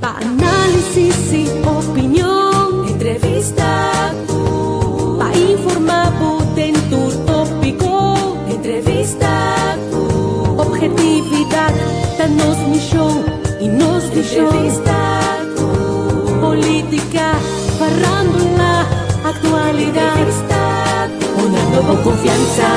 para análisis y opinión. Entrevista para informar en tu tópico. Entrevista objetividad, danos mi show y nos di show. Entrevista política, farándula, actualidad. Entrevista una nueva confianza.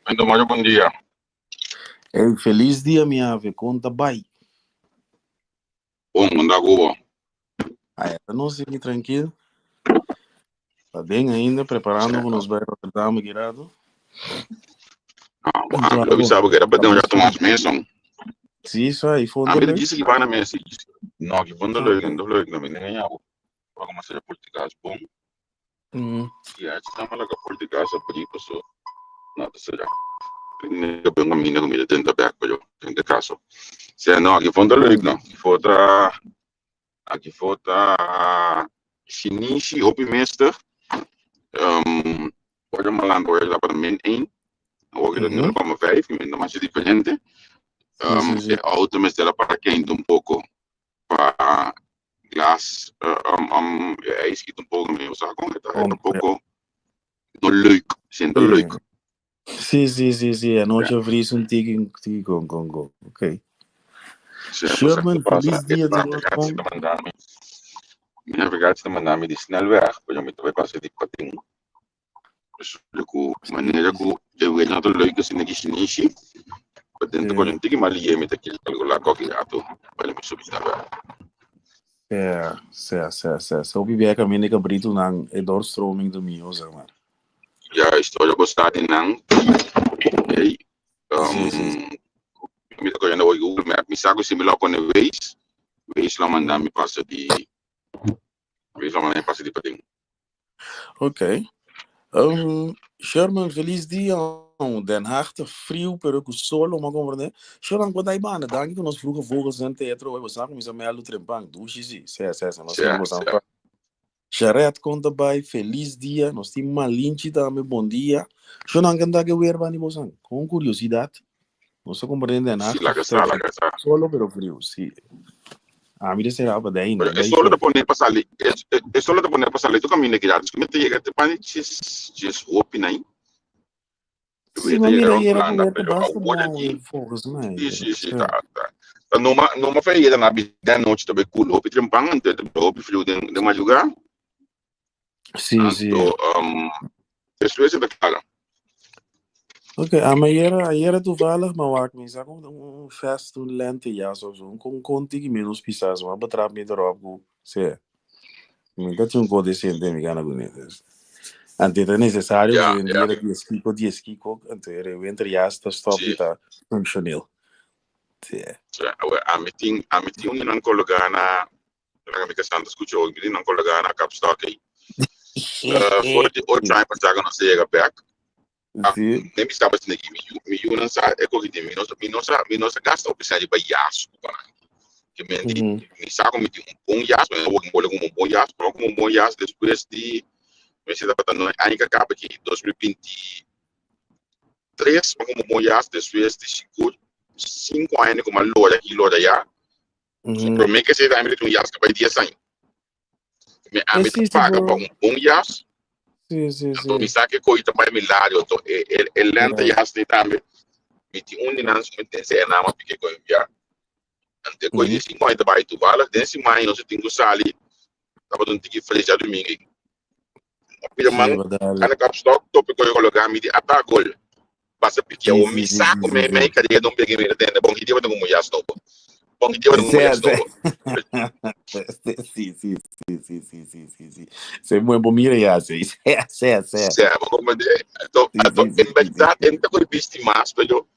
Então, bom dia. Feliz dia, minha ave. Conta, bye. Bom, anda boa. Não sei, tranquilo. Tá bem ainda, preparando para nos vai Rotterdam, Guirado. Eu avisava que era para já tomar as mesas. Sim, isso aí. A mim disse que vai na mesa. Não, que vou leuk, também nem é algo. Para começar a política, bom. E aí, está mal a política, essa política, só. Nada, será. Eu tenho uma menina comigo dentro da back, eu tenho de caso. Se não, aqui foi leuk, não. Aqui foi chinese hobbymeester. Pode falar agora lá para min 1. Agora 0,5, ainda mais diferente. A outra mestra para quem um pouco para glas. É escrito um pouco meio saco, um pouco no leuk, sendo leuk. Sim. A noite eu vi isso um tigre com. Ok. Sherman, feliz dia de novo. Minha verdade está mandando de snelweg, para eu me trazer para de patinho. De maneira que eu vejo outro leuk assim na chinese. Para dentro com um tigre malia me daquele lá qualquer gato para me subir snelweg. Se eu viver caminho que abrito não é doorstroming do meu, zeg maar. Ja, história gostada não. E me tocou ainda o Google Maps, me saco similar com o Waze lá mandar me passa de patinho. Ok. Sherman, feliz dia. Den Haag te frio, pero com sol, maar compreender. Sherman, quando aí bana, danke que nós vroeger vogels en teatro, we saben mis amelo trempang, dushi nós temos aan. Sharet conta by, feliz dia, nós temos uma linche também, bom dia. Sherman, que anda que ver bani bosang, com curiosidade. Não se compreende Den Haag. Solo, pero frio, sim. A mim será para daí, né? É só de poner passar ali, é só de poner passar ali, tu caminha que já, como te chega, te pane, just open aí. Sim, mas mira, basta focus, né? Sim, tá. Numa feira na da noite também cool, hopi trempang, hopi frio de madrugada. Sim. Depois da cara. Ok, maar era toevallig, maar waar ik me zag, een fest, een lentejas of zo, een contigo menos pisas, maar betrap me erop, zie. Dat is een code decente, me gaan doen. En dit is necessário, die esquico, en de winterjas, dat stop dit functioneel. Zie. A meeting een collega na, ik heb staan te escuchar, een collega na kapstok. Voor de oortime pas zeggen als ze back. Nem estava assim aqui, me não sabe, é que me não gasta o pessoal de baiaço, que me sabe me bom yaço, eu vou com um bom yaço, com um bom yaço depois de, me se dá para não, aí que acaba aqui 2023, com um bom yaço depois de 5 anos com uma loja aqui, loja já, para mim que se dá um yaço que vai dia sair, me a me paga para um bom yaço. Sim. Então, me sabe que coisa mais milagre, ele lenta e assim também. Me tinha não se mete se na mas porque coisa já. Ante coisa assim, quando vai tu vala, desse mais nós tem que sair. Tava dando que flecha domingo. Porque mano, ana capstock, tope coisa colocar me de atacol. Passa porque o me saco me cadê não peguei me dentro, bom que dia vai como já estou. Bom que dia vai como já estou. Sim. Sei muito bom, mira já, sei. Como de, então, em verdade, tenta que viste mais, pero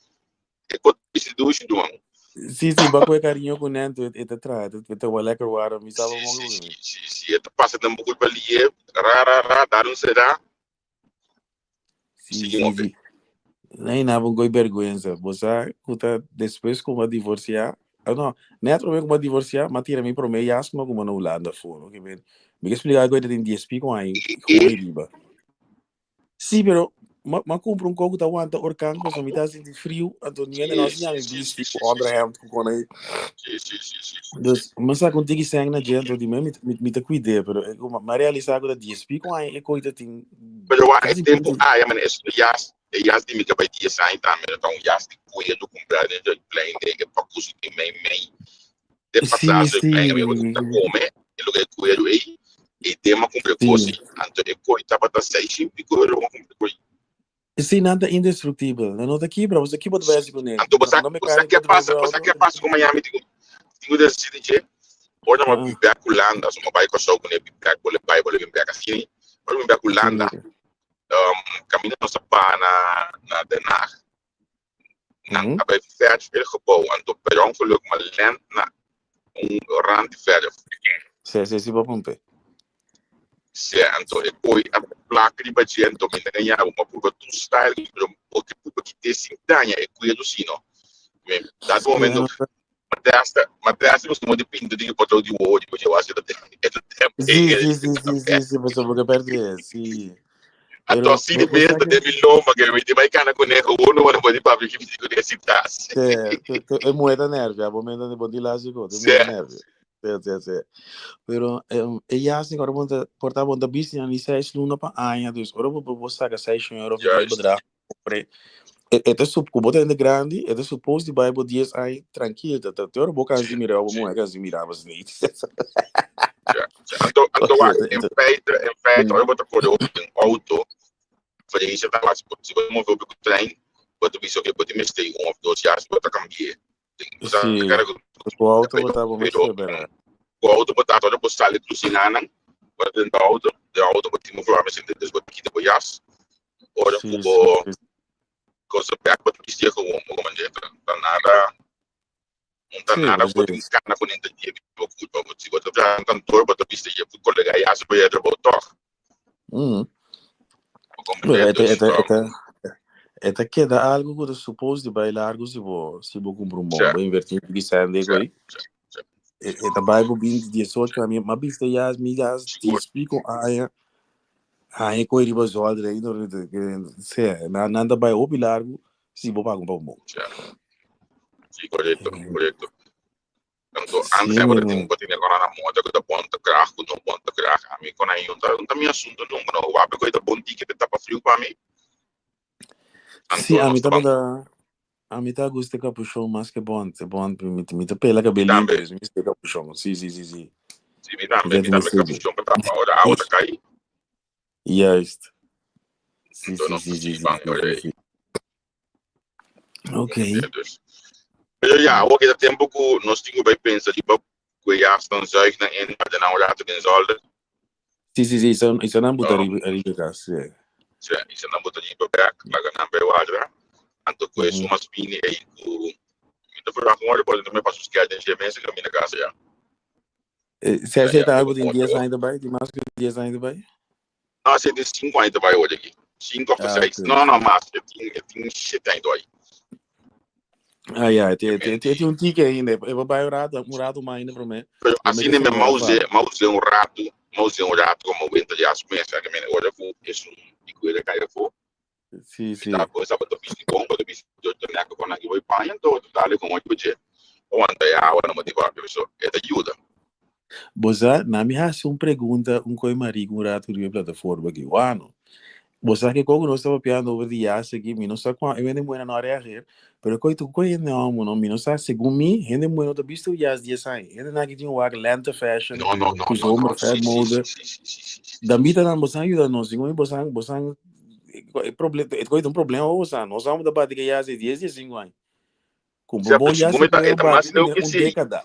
é que viste duas do ano. Sim, baco carinho com nento, eta trai, eta wa lekker waren, mi sabe mo Sim, esta passa de um pouco ali, rara, dar um será. Sim. Nem nada, goi vergonha, você, kuta, depois como divorciar, não, neto mesmo como divorciar, mas tira me para mim, já como como não landa fora, ok, bem, me explicar agora tem DSP com aí, com riba. Sim, pero mas compra coco da wanta orcanco, só me tá sentindo frio, então ninguém nós já me viste com underhand com aí. Dus, mas sabe contigo sangue na gente, de mim me tá cuidando, pero mas realizar agora DSP com aí, é coisa tem. Mas eu acho que tempo, mas já de mica vai ter sair também, então já de cuia do comprar de plane de para custo de meio de passar de plane, eu vou comer, e lugar cuia do aí, e tem uma compra coisa, então é coisa para dar 6 pico, eu vou comprar coisa. Sim, nada indestrutível. Não tá quebra, você quebra do básico nele. Então você quer passar com Miami, digo decidir que olha uma biblia culanda, uma vai com só com a biblia, com a biblia assim, olha uma biblia culanda. Caminho nossa pá na Denar. Na bij ver veel gebouw en door per ongeluk maar land na rand verder. Sim, vou pomper. Sim, então é coi a placa de bagento me ganhar uma por tu style porque porque te sintanha é coi do sino. Dado momento Madrasta você não depende de botão de hoje, porque eu acho que é do tempo. Sim, você vai perder, sim. Então, assim de mesmo, deve lomba, que me vai cana com ele, ou não vai poder para que fique com esse taça. É moeda nerve, a momento de botar lá, é moeda nerve. Sim. Pero, ela assim, agora vou portar bom da bici, nem sei se não para anha, dus, agora vou sacar 6 euros para ir para é suposto que é grande, é suposto que vai por 10 aí tranquilo, tá teor boca assim mirar, vamos é assim mirar mas nem. Então, em feito, eu vou te pôr um auto, fazer isso tá lá, se você mover o trem, pode ver que pode mexer um ou dois dias, pode cambiar. Sim, o auto vai estar bom, o auto botar toda a sala de cozinhar, pode dentro do auto pode mover mas ainda depois aqui depois já, ora como coisa back pode vestir como dentro, tá nada não tá nada pode encanar com dentro de se você já cantor pode vestir já colega já se vai já botar Eta queda algo que eu supus de bailar se vou comprar bom invertir em sande aí eta Bible 2018 a minha mas vista já as milhas te explico aí coi riba zolder aí não se nada vai opi largo se vou pagar bom sim correto então antes agora tem agora na moda que da ponta crack não ponta crack a mim quando aí não tá minha assunto não vai pegar da bom ticket tá para frio para mim. Sim, a mim tá gosto de capuchão, mas que bom, me tá pela cabelinha, me está capuchão, sim. Sim, me também capuchão para a outra cair. Yes. Sim. Ok. Ja, ook in dat tempo que nós tínhamos bem pensado que já estão zuig na en maar dan later in zolder. Sim, isso não botar ali de casa. Sim, isso não botar ali para back, laga não vai water. Anto que isso mas bem aí o me foi agora pode também passar os que de mesa que na casa já. Se aceita algo de dias ainda vai, de mais que dias ainda vai? Ah, se de 5 ainda vai hoje aqui. 5 ou 6. Não, mas eu tinha 7 ainda aí. Tem um ticket ainda. Eu vou baixar um rato mais ainda para mim. Assim nem mouse um rato como o entre as mesas que me olha for isso e coisa que for. Sim. Tá coisa para tu bicho bom, para tu bicho eu tenho que quando eu vou para então dale com o budget. Ou anda já, ou não motivar pessoa. É da ajuda. Você na minha pergunta coisa marido um rato de plataforma aqui. Ano. Você que como nós estamos piando over the years aqui, me não sabe qual, eu ainda muito na área aqui, pero coito não, me não sabe segundo mim, ainda muito do visto já dias aí, ainda na que tinha o lenta fashion, os homens fat mode, da mita não você ajuda nós, segundo você problema, coito problema você, nós vamos da parte que já se 10 e 5 anos, com bom já se década.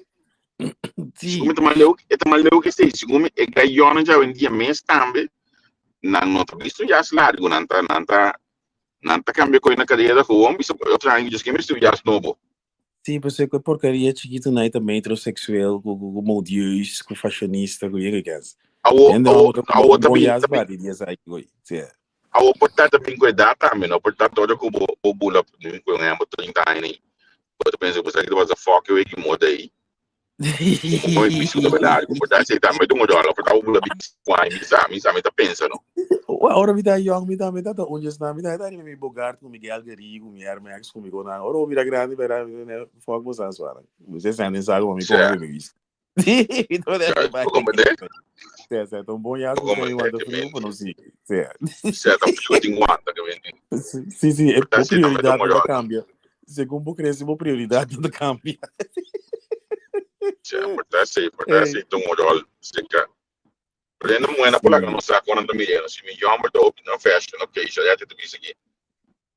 Sim. É mais leu que sei, segundo é ganhando já em dia mês também. Não tá visto já largo não tá cambia coisa na cadeia da rua bisa eu trago just que me já novo Sim, você com porcaria chiquito na também heterossexual, com modieus, com fashionista, com isso que é. Então, A outra bom também, yas bate dia sai coi. Sim. a outra também cuidar também, não, portanto, olha como o bula, com o emo, tô em tiny, eu penso que você que vai focar o que muda aí. Como é isso da verdade, como tá se tá, mas tu mudou, ela tá o bula big wine, me tá pensando. Ora me dá young, me dá onde está, me dá me bogar com Miguel Garigo, me Max comigo na. Ora me dá grande, verá, né, fogo você assuara. Você sente sabe como me como me visto. Então é vai. Como é? Certo, bom yas com Como quem manda é frio, mas não sei. Certo. certo, frio tem guanta, que vem. Sim, é Portanto, por se também tô prioridade não mudando. cambia. Segundo cresce, por prioridade não cambia. Portanto, se tô mudando, se quer. Prendo moeda por lá que Sim, não sabe quando me lembro, se me chama do open na fashion, ok, já é tudo isso aqui.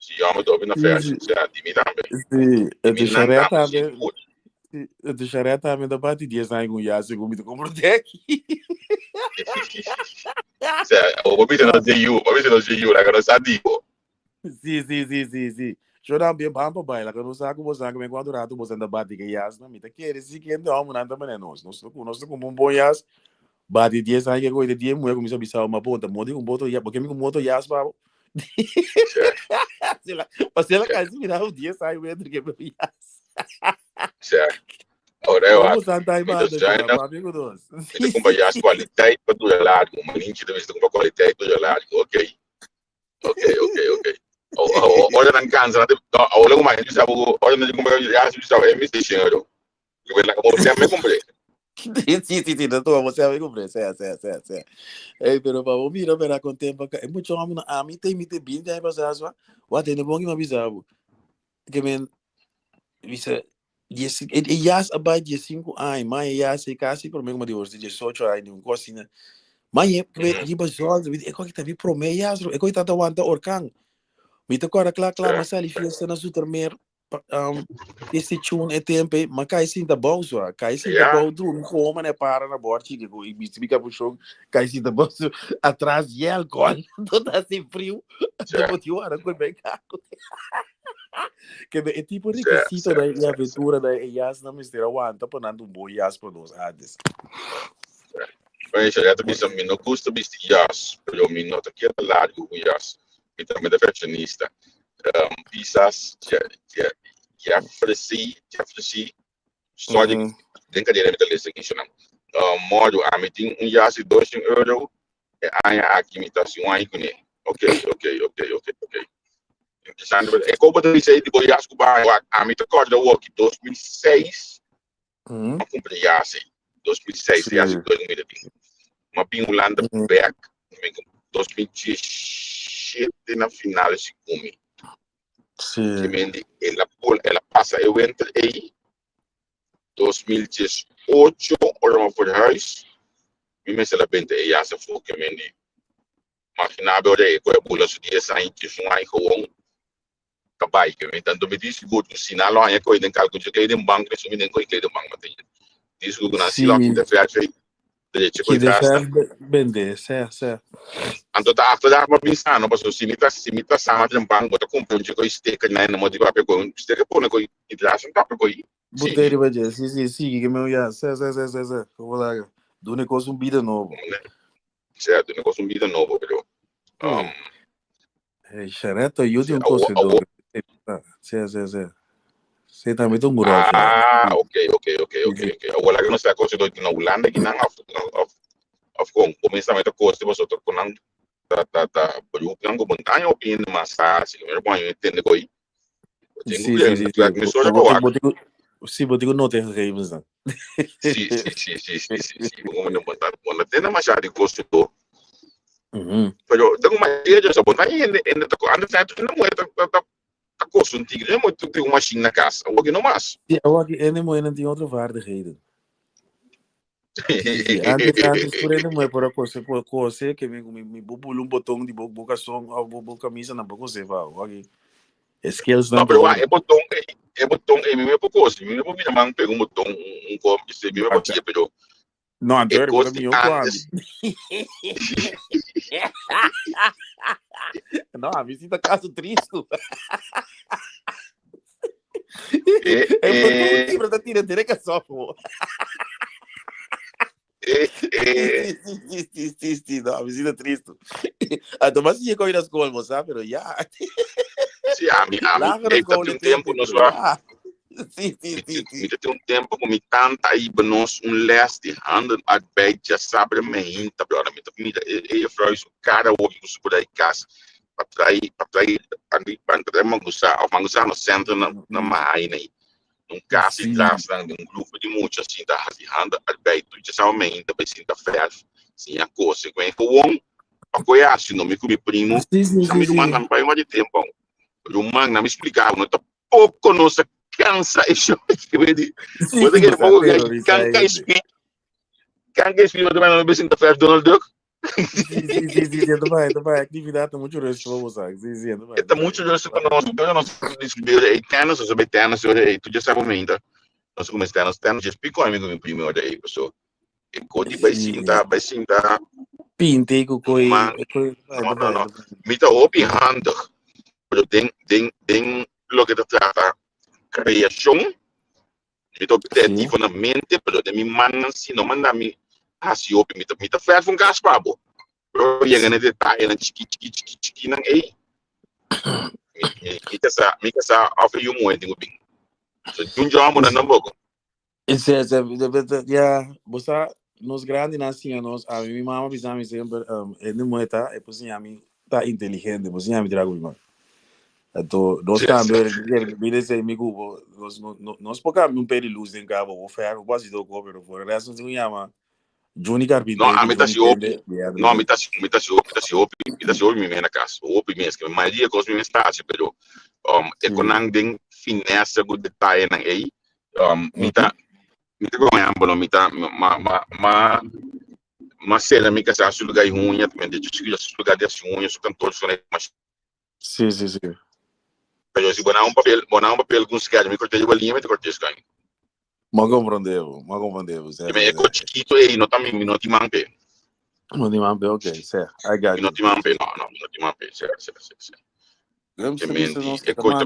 Se chama do open na fashion, sim, se é de mim também. sim. De Eu mim não também, deixaria se também. Eu deixaria também da parte de essa com yas, segundo me compro aqui. se é, o bobby não sei you, lá que não sabe. Sim. Chorar bem bom para baila, que eu não sabe como você me quando rato você anda bate que yas não me tá querer se que não não também nós como um bom yas bate dia sai que coisa dia mulher começa a bisar uma ponta modi um boto ya porque me com moto yas para Se é, você lá casi virar o dia sai o entre que meu yas se é. Ora, eu vamos acho. tentar ir Me para do chorar China, para amigo nós me do comprar as qualidades para do lado, uma gente deve ter uma qualidade do lado, ok? Olha na cansa, olha como a gente sabe, olha na como a gente sabe, é Mr. Chenero. Que vem lá como você me comprei. sim, não estou você amigo preço é pero para mira para com tempo é muito homem a mim tem me bem daí para só o atende bom que me avisava que men visa e yas abai 15 anos mas yas é quase por meio de hoje 18 anos um cocina mas é que basol é que tá vi promessa yas é que tá aguanta orcang me te cora claro mas ali fiesta na supermer esse tune é tempo mas cai sim da bolso cai sim da Yeah, bolso um como né para na borda que o bicho fica pro show cai sim da bolso atrás e álcool todo assim frio do motivo era com bem caco que é tipo requisito da aventura da Yas na mistério aguanta ponando um bom Yas para nós antes mas já também são não custa bistias, pelo menos aqui é largo o jas. E também da fashionista. Pisas, já ofereci, só de brincadeira me talvez aqui chama. Modo a mim tem jas de €2 é a aqui imitação aí com ele. Ok. Interessante, é como eu disse aí de Goiás com a mim tá corda o aqui 2006, eu comprei jas 2006, jas 2020. Uma Pinholanda back, 2017 na final de Kumi. Que ela passa, eu entrei 2018, olha por huis, me se ela bente e essa foi que me imaginava olha que é bula se dia sai que são aí com cabai que me tanto me disse que sinal lá é coisa em cálculo que é em banco, isso me nem coisa de banco, mas diz que na sila que te fez de que chico deixar gasta. vender certo Anto tá after that ma pensando, posso simita sama de banco, to compro um chico steak na na motiva pe com steak pone com hidratação tá pe com Botelho sim, vai dizer, sim, que meu já, certo, vou lá, do negócio um vida novo. certo, negócio vida novo, pero Xareto, eu tenho um conselho, certo, você também tem um mural, xareto. ok. Agora que não está coisa do na Holanda que não of começamento coisa você tô com tá grupo não com montanha ou pin massagem, mas bom, eu entendo coi. Tenho Sim, que me só jogar o sim, botigo não tem reis, não. sim, como não montar, quando tem na machada de coisa do pero tengo uma ideia de sabor, aí ainda tá anda certo que não é tá coisa um tigre, muito tem uma machine na casa, o que não mais. Eu aqui, ele não tem outra vaardigheden. Sim, antes por ele não é por a coisa que me bubulou um botão de boca som, a boca camisa na boca você vai, ok. Skills Não, não pero todo. é botão, é mesmo por coisa, mesmo por minha mãe pegou um botão, copo que se mesmo por tia, pero Não, é Antônio, para coisa mim, eu quando. antes, Não, a visita caso triste. Pero te tiene que sofo. Sí, no, me siento triste. Además, sí, con las colmos, pero ya. Sí, a mí, un tiempo nos va. Sí. Mira, um tempo com tanta aí benos les de handen arbeid já sabe me hinta para mira vrouw is cara hoje os por aí casa para trair ali para mangusa no centro na mai né casa e traz grupo de muitas assim da handa arbeid tu já sabe me hinta para sinta ferro sim a coisa que é bom apoiar assim não me comi primo me mandam para um de tempo o man não me explicava não tá pouco nossa cansa isso que vedi você que pouco canca espírito também não me sinta ferro Donald Duck Sim, também atividade muito resto vamos usar sim é muito resto para nós descobrir aí tenas ou saber tenas tu já sabe ainda nós começamos tenas já explicou amigo meu primeiro aí pessoa e codi vai sinta pinte com coi não me tá open hand pero tem lo que te trata criação me tô objetivo na mente pero de me manda se não manda me assim open me tá ferro um gas pabo pero ia ganhar detalhe na chiqui não aí me casa of you more tenho bem so junjo amo na nambogo já você nos grandes naciones a mi mamá pisamos sempre no moeta é por a mim tá inteligente por a mim trago irmão então nós também vira esse amigo nós pocamos um peri luz em cabo o ferro quase do cobre por o resto não chama Juni Carpinteiro não a mim tá se open não a mim tá se open me na casa open mesmo que a maioria coisa me está assim pero é com andem finesse com detalhe na aí me tá ganhando mas cena me casa su lugar ruim também de su lugar de ruim su cantor su mas sim pero se bonar um papel com escada me cortei a linha me cortei esse ganho mas compreendeu é chiquito aí não te mampe ok certo I got não te mampe não te mampe certo é coisa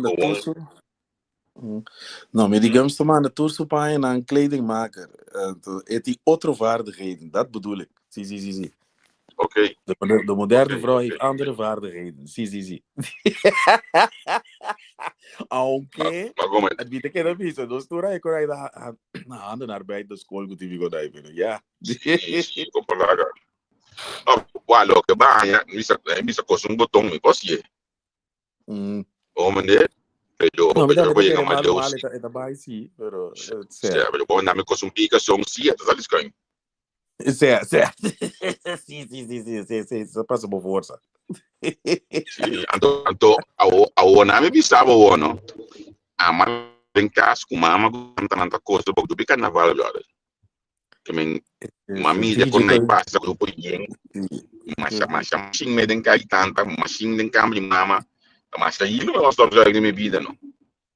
não, me digamos tomar na tour para een kledingmaker. Het die andere vaardigheden, dat bedoel ik. Zie. Oké. De moderne vrouw heeft andere vaardigheden. Zie. Aunque, het biedt ik een beetje. Dus toen ik kon na handen arbeid de school goed die we gaan ja. Sim, compalaga. Lo que vaya, misa cosa un botón me posie. Hombre. Pero eu mal é da sim, pero pero quando me costumificação sim, tá liscando. Certo. Sim, só passa por força. Sim, anto a nome bisava o no. A mal em casa com mama tanta coisa do carnaval agora. Que men mamília quando aí passa grupo de mas sim me den cai tanta, mas sim den cambio mama. Mas aí não é só já minha vida não.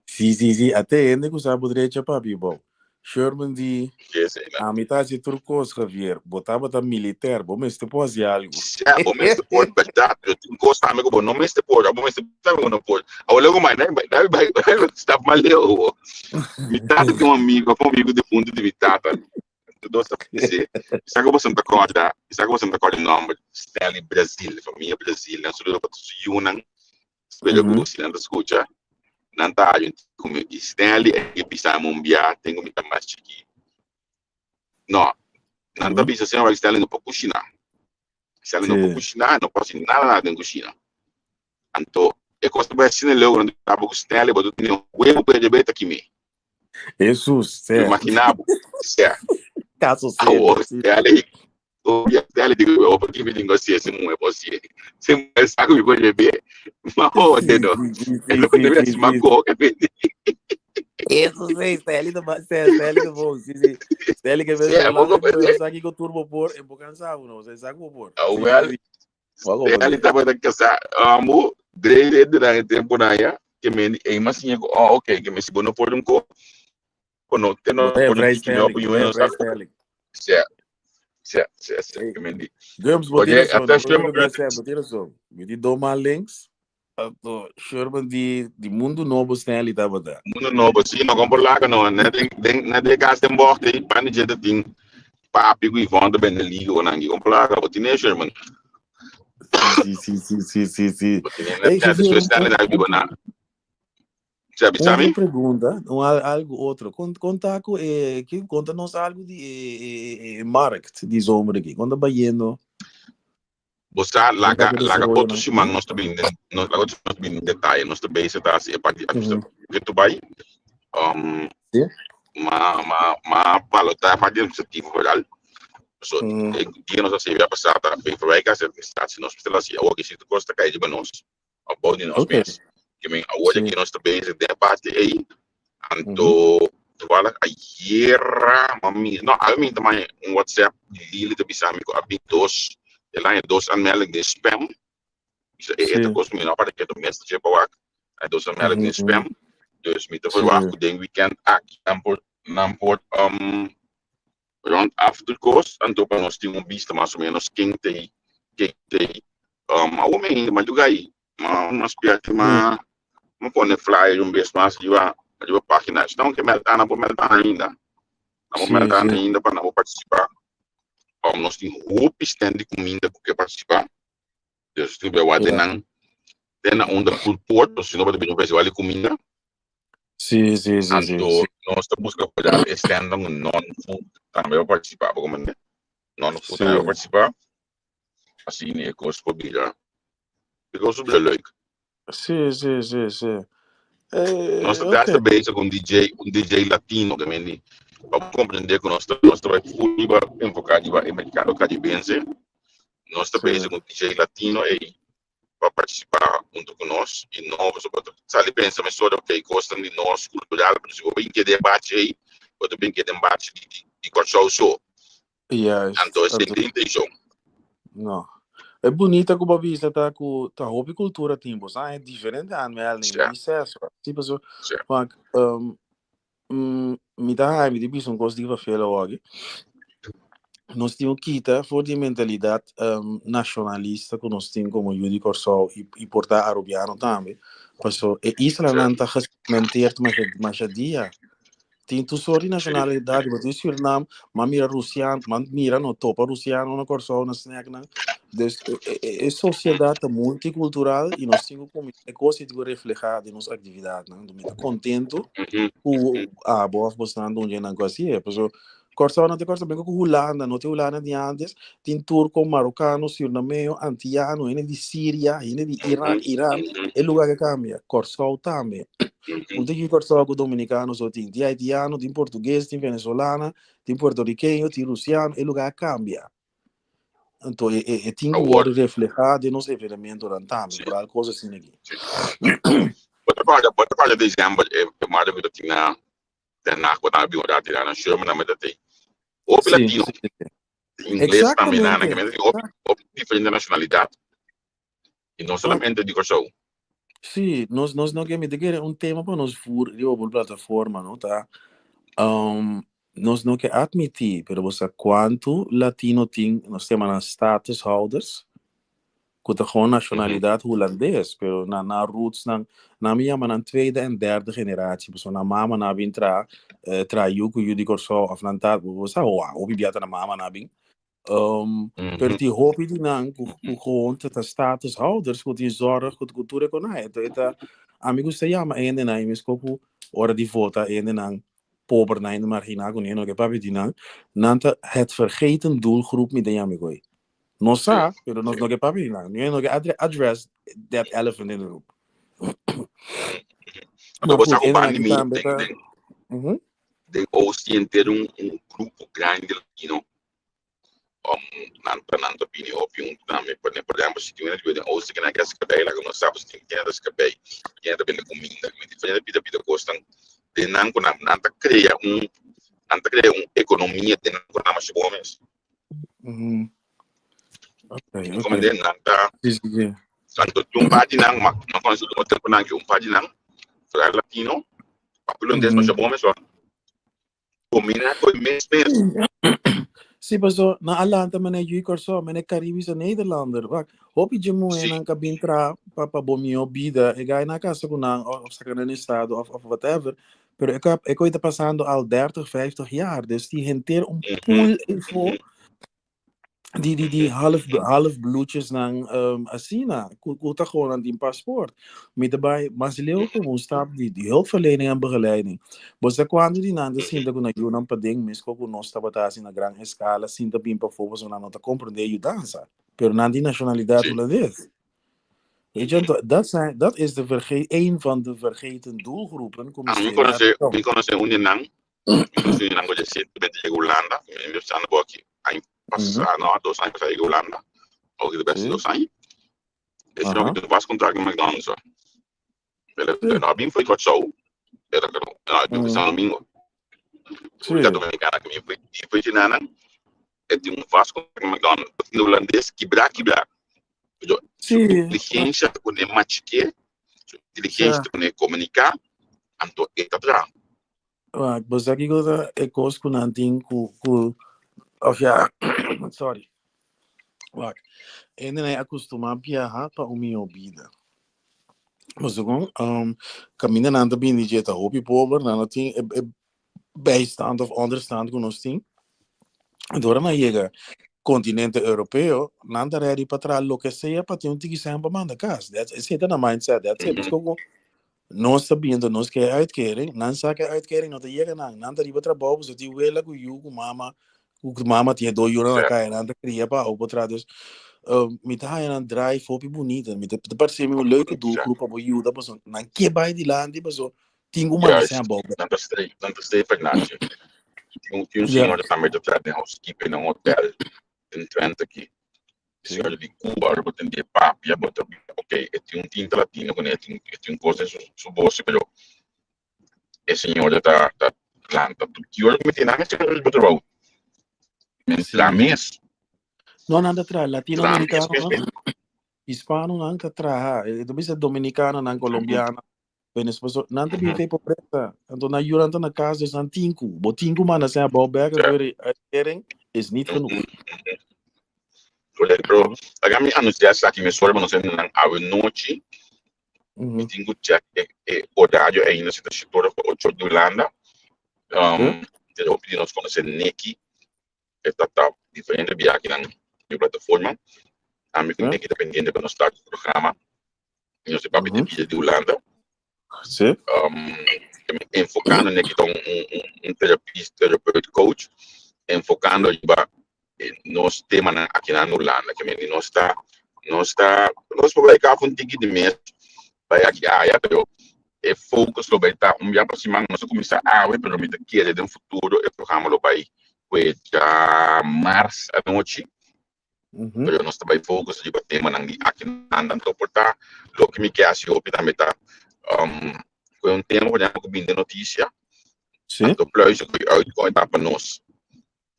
Sim, até ainda que usar poderia te papi bom. Sherman de a metade de turcos Javier, botava da militar, bom mas depois de algo. Bom mas depois verdade, eu tenho gosto amigo bom, não mas depois, bom mas depois não pode. A olhar como vai está mal eu. Mitad de amigo de fundo de vitata. Tudo sabe. Sabe como você tá com o nome Stanley Brasil, família Brasil, na sua para se unam. Espero que você não escuta. Não tá, gente, como Stanley e pisar mumbia, tenho muita mais aqui. Não tá pisando sem o Stanley no pouco China. Stanley no pouco China, não posso nada em China. Então, é como se fosse assim, logo quando tá pouco Stanley, mas tu tem um web para debater aqui me. Jesus, certo. Imaginava, certo. Caso sério. Stanley digo, eu porque me digo assim, não é possível. Se eu saco me pode ver, mas não. Ele não deve se magoar, que vem. Isso sei, Stanley do bom, sim. Stanley que vem lá, eu sabe que o turbo por, é pouco cansado, não, você sabe por. Stanley tava da casa, amo, grande durante tempo na ya, que me é mais assim, ok, que me segundo por co. Quando tem no Stanley. Certo. Vamos botar até chama. Me dou mal links. Sherman, die mundo novo stijl die daar daar. Mundo novo, sim, não compro lá, não. Não tem gasto em bordo aí, para não gente tem papi que vão da bem liga ou não, que compro lá, o tinha Sherman. Sim. O tinha na especialidade de bonar. Sabe? Uma pergunta, algo outro. Conta conta-nos algo de markt die zomer aqui. Conta baiano. Você laga outro chimang nós também em detalhe, nós também se tá assim, para que tu vai palota para administrativo geral. So, dia nós assim vai passar tá bem para vai casa está se nós precisa assim, o que se tu gosta cai de nós. A body nós pensa. Que me a hoje que nós também se der parte aí. Anto wala ayera mami no I mean também WhatsApp lili te bisa mi ko abitos ela é dos aanmeldingen de spam isso é het kost me nou para que tu message para wak é dos aanmeldingen de spam dus me te verwachten den weekend namport rond after cost en to para nós ter vista mais ou menos quem tem a homem mas tu gai mas piate mas pone flyer vez mais de página então que meltana ainda para não participar nós temos roupas de comida que participar dus tu be wat dan onder food port dus não pode vir no festival de comida sim nós estamos buscando stand non food também participar como non food também participar assim é coisa por vida because of the like sim nós estamos bezig com DJ latino também para compreender que nós trabalhamos full enfocado em mercado caribense nós estamos bezig com DJ latino e para participar junto com nós e nós sabe pensa mas só ok gostam de nós cultural por isso bem que debate aí ou bem que debate de show então essa é a intenção não é bonita como a vista tá com tá hobby cultura tempo é diferente aanmelding processo tipo so mas me dá me diz coisa de veel hoje nós temos que ter for de mentalidade nacionalista que nós temos como Judy Corsol e portar arabiano também porque Israel não está gesegmenteerd mas a dia tem tu sorte nacionalidade mas o Suriname mas mira russiano mas mira no topa russiano no Corsol na snack não é sociedade multicultural e nós temos como é coisa de reflejar de nossa atividade não do muito contento com a boa postando onde não conhecia porque Corsol não tem Corsol bem com Holanda não tem Holanda de antes tem turco marocano surinameo antiano ele de Síria ele de Irã é lugar que cambia Corsol também não tem Corsol com dominicano só tem haitiano tem português tem venezuelano tem porto-riquenho tem russiano é lugar que cambia então tem que ser reflejado nos eventos também por algo assim aqui Outra coisa de exemplo é mais do que tinha na quando vi uma data na Sherman na metade o latino inglês também na que diferente nacionalidade e não somente de show sim nós não queremos ter tema para nós for de uma plataforma não tá nós não quer admitir pero você quanto latino tem nós temos na status holders que tem gewoon nacionalidade holandês pero na roots na minha na tweede en derde generatie so na mama na bin traiu com Judy Corsol of na tá você o bibiata na mama na bin per die hobby die nan gewoon te status holders que die zorg que cultura com aí então amigos se chama ainda na mesmo hora de volta ainda nan pobre na in marginal com não que papi die nan nanta het vergeten doelgroep met de amigo não sabe pero nós não que papi não não que address that elephant in the room mas você acompanha mim tem aussi ter grupo grande latino nan opinião também por exemplo se tiver de aussi que na casa que bem lá como sabe se tem das que bem que é bem comida me diferente pida costam de nan com nan tá cria economia de nan com mais homens ok como de nan tá tanto página não consigo botar por nan que página para latino para pelo menos mais homens só combina com mesmo Sim, mas na Alanta, mas é Juicor só, mas é Caribische Nederlander. Hoop je moe en dan kabin tra, papa bomio bida, e ga je naar casa con of ze kunnen in estado of whatever. Pero ik ooit passando al 30, 50 jaar. Dus die henteer pool info. Die half bloedjes ng Asina. Kuta gewoon aan die paspoort. Met daarbij, Masileo gewoon stap die hulpverlening en begeleiding. Dus dat kwam die na de zien dat we naar een pading misko ko nos tabataas in een gran escala zien dat bimpa focus na nota compreender je dansa. Pero na die nationaliteit hoe dat is. Weet je, dat is een van de vergeten doelgroepen. Ik conhece Uninang. Uninang go je zit met de Holanda. We staan op aqui. Passado 2 anos para ir a Holanda. Ook de beste 2 anos. Dus je nog pas contract met McDonald's. Nou, bem foi tot zo. Era que não, eu pensava domingo. Sim. Eu dominicana que me foi de nana. É de fast contract com McDonald's. No holandês quebrar. Sim. Inteligência com o match que, inteligência com o comunicar, anto eta tra. Mas aqui é coisa com nanting com of ja, sorry. Wacht. En dan acostuma viajar para o meu vida. Mas gewoon, caminha na anda bem de jeta hopi power, na tem bijstand of onderstand com nós tem. Agora na chega continente europeu, nanda ready para trás lo que seja para ter tiki sempre manda casa. That's it na mindset. That's it. Porque nós sabendo nós que uitkering, não sabe que uitkering não tem chega nanda riba trabalho, se tu vela com you com mama tinha 2 euro na cara, nanda queria para o para dus. Met haar een drive op je bonita, met de persoon een leuke doelgroep op je dat persoon. Dan keer bij die land die persoon 10 man zijn bouw. Dan te stay Fernandje. Tinha senhor da também de housekeeping no hotel in Twente aqui. Senhor de Cuba, eu botei de papo, já botei, ok, tinha tinta latina com ele, tinha coisa su bolso, pero esse senhor da planta, que eu me tinha na senhor de botar la mes. No, nada atrás, latino-americano, hispano, nada atrás. Tu bisa dominicano, nada colombiano, venezuelano, nada bem feito pobreza. Então, na jurando na casa são 5, but 5 man zijn bouwbergen door de uitkering is niet genoeg. Pero, agora me anunciaste aqui, me sorma, não sei, na noite, me tenho que horário ainda se está situado para 8 de Holanda. Eu pedi nós conhecer Neki, está diferente de aqui na plataforma. A mim que dependendo do nosso programa, eu sei para pedir de Holanda. Sim. Enfocando nesse terapeuta coach, enfocando nos temas aqui na Holanda, que nós publicar um tique de mês, vai aqui pero é foco sobre estar dia próximo nós começar a ver pelo menos que é de futuro o programa lo vai já março à noite. Pero nós também foco sobre o tema aqui na portar lo que me quer assim o também tá com tema que vem de notícia. Sim. Então plus que uitkomt para nós.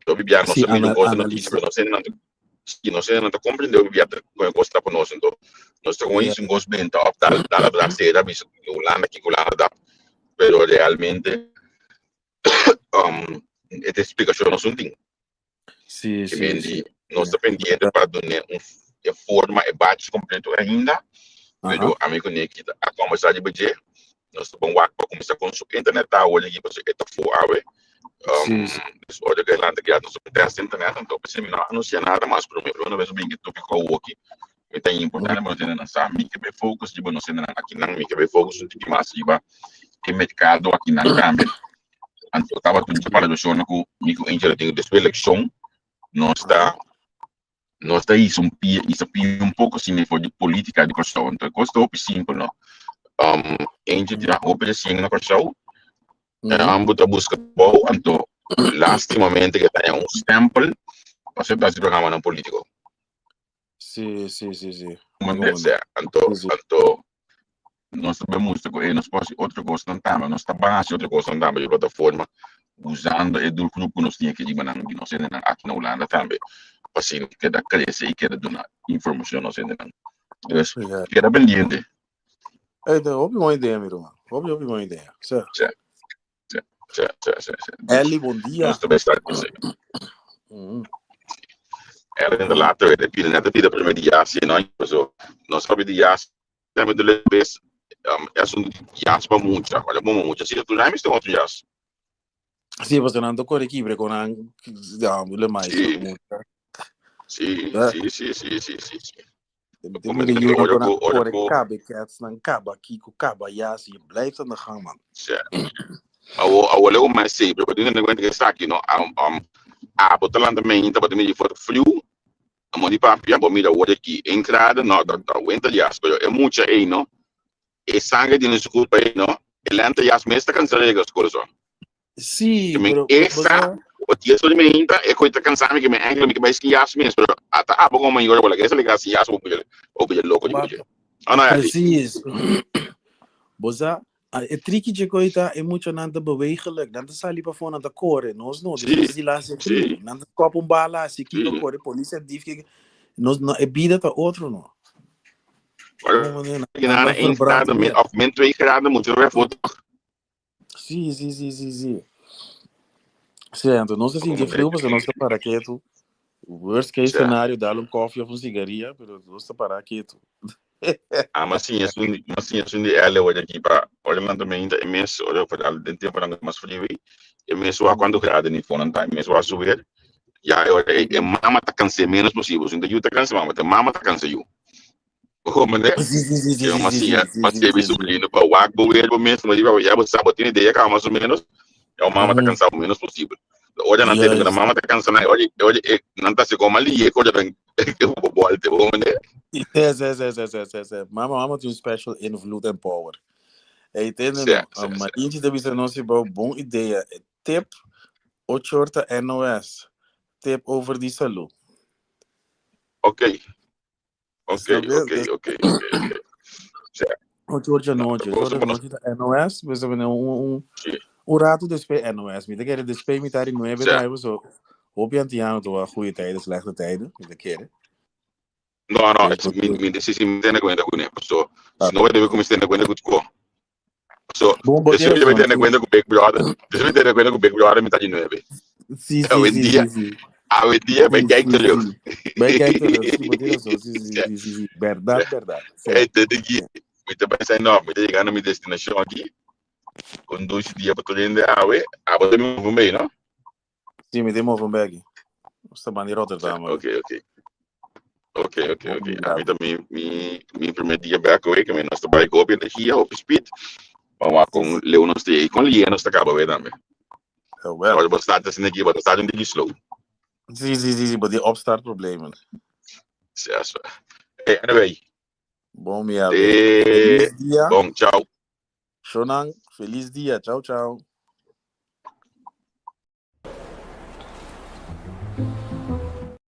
Então bibia nós sabemos coisa notícia para nós não tá compreendendo bibia com coisa para nós então nós estamos isso gosto bem tá da brasileira bicho Holanda que Holanda dá pero realmente esta explicação não tem. Sim. Nós dependendo para dar uma forma e bate completo ainda. Pero amigo Nick a começar de budget nós vamos para começar com o internet tá olha aqui para você tá fora olha que Holanda que nós temos internet então você não anuncia nada mais para mim uma vez bem que tu ficou aqui é importante mas você não sabe que be focus de nós aqui não me que be focus de mais de mercado aqui na também então tava tudo para do show com Nico Angel tem de eleição nós está isso pouco assim de política de questão então custa o simples não Angel de operação na questão ambos a busca bom então lastimamente que tem stempel você está se programa não político sim então nós sabemos que nós pode outra coisa não tá mas nós está base outra coisa não tá mas plataforma usando o grupo nós tinha que ir nós aqui na Holanda também assim que da crescer e que da dar informação nós ainda não que era pendiente óbvio uma ideia meu irmão óbvio uma ideia certo Eli, bom dia. Ela ainda lá atrás, pide, né? Pide para mim de aço, não, pessoal. Não sabe de aço, também de leves, é um aço para muito, olha, muito. Se tu já me tem outro aço. Sì, você não tocou aqui, porque não, le mais Sim. Tem me de Olha, por cabe que não acaba aqui com caba já se blijft aan de gang, man. Olha o mais sempre, porque não aguenta que está aqui, não. Botar também, então, para mim, for frio, a mão de papia, para mim, olha aqui, entrada, não, aguenta de aço, é muito aí, não. E sangue de desculpa aí, não. E lenta de aço, mesmo está cansado de coisas, ó. Sì, Também, essa, o dia só de mim, é coisa cansada, que me ainda me vai esquiar mesmo, mas até a pouco mais, olha, que essa ligação de aço, ou bem louco de hoje. Precies. Boza, het tricky coita é muito nada bewegelijk. Dan te sali para fora da core. Nós não, dus die laatste frio. Dan te kop bala, se kika core, polícia dief que nós não é vida tá outro não. Na entrada, of min 2 graden moet je er weer voor. Sim. Certo, não sei se de frio, mas não está para quieto. Worst case cenário, dar coffee ou cigarrilha, mas não está para quieto. Mas sim, assim, ela olha aqui para, olha lá também, é mesmo, olha para dar dentro para mais frio, é mesmo quando grado nem for, não tá, mesmo a subir, já é mama tá cansado menos possível, então eu tá cansado, mama tá cansado. Oh, mas Sim. Mas teve subindo para o água, o mesmo, mas já você sabe, tem ideia, calma, mais ou menos, é o mama tá cansado o menos possível. Olha, não tem, a mama tá cansada, olha, não está se como ali, olha, eu vou voltar, Mama tem special invloed en power. Entende? Maar eentje dat is een bom ideia. Tip, o shorta NOS. Tip over die salu. Ok. O shorta noite da NOS, we hebben rato despe NOS. Me quer despe me tari não é verdade, so. Hoop je aan het jaar door goede tijden, slechte tijden, me quer. No, mi decisi mi tiene cuenta con eso. So, no debe come tiene cuenta con tu. So, se yo me tiene cuenta con Big Brother, se me tiene cuenta con Big Brother mi tagli 9. Sì. Hoy día me cae todo. Me cae todo, sì. Verdade. Te digo, mi te pensa no, mi te llegando a mi destinación aquí. Con 2 dias para todo de ave, te me muevo bem, no? Sì, mi temo van Berg. Sta in Rotterdam. Ok. A mim também, mi primeiro dia back away, que me nós trabalhamos com a energia, o speed. Vamos com Leonos de com Lianos da Cabo Verde também. Olha, você está assim aqui, você está indo slow. Sim, mas die opstart problemen. Certo. Anyway. Bom dia. Feliz dia. Bom, tchau. Shonang, feliz dia. Tchau.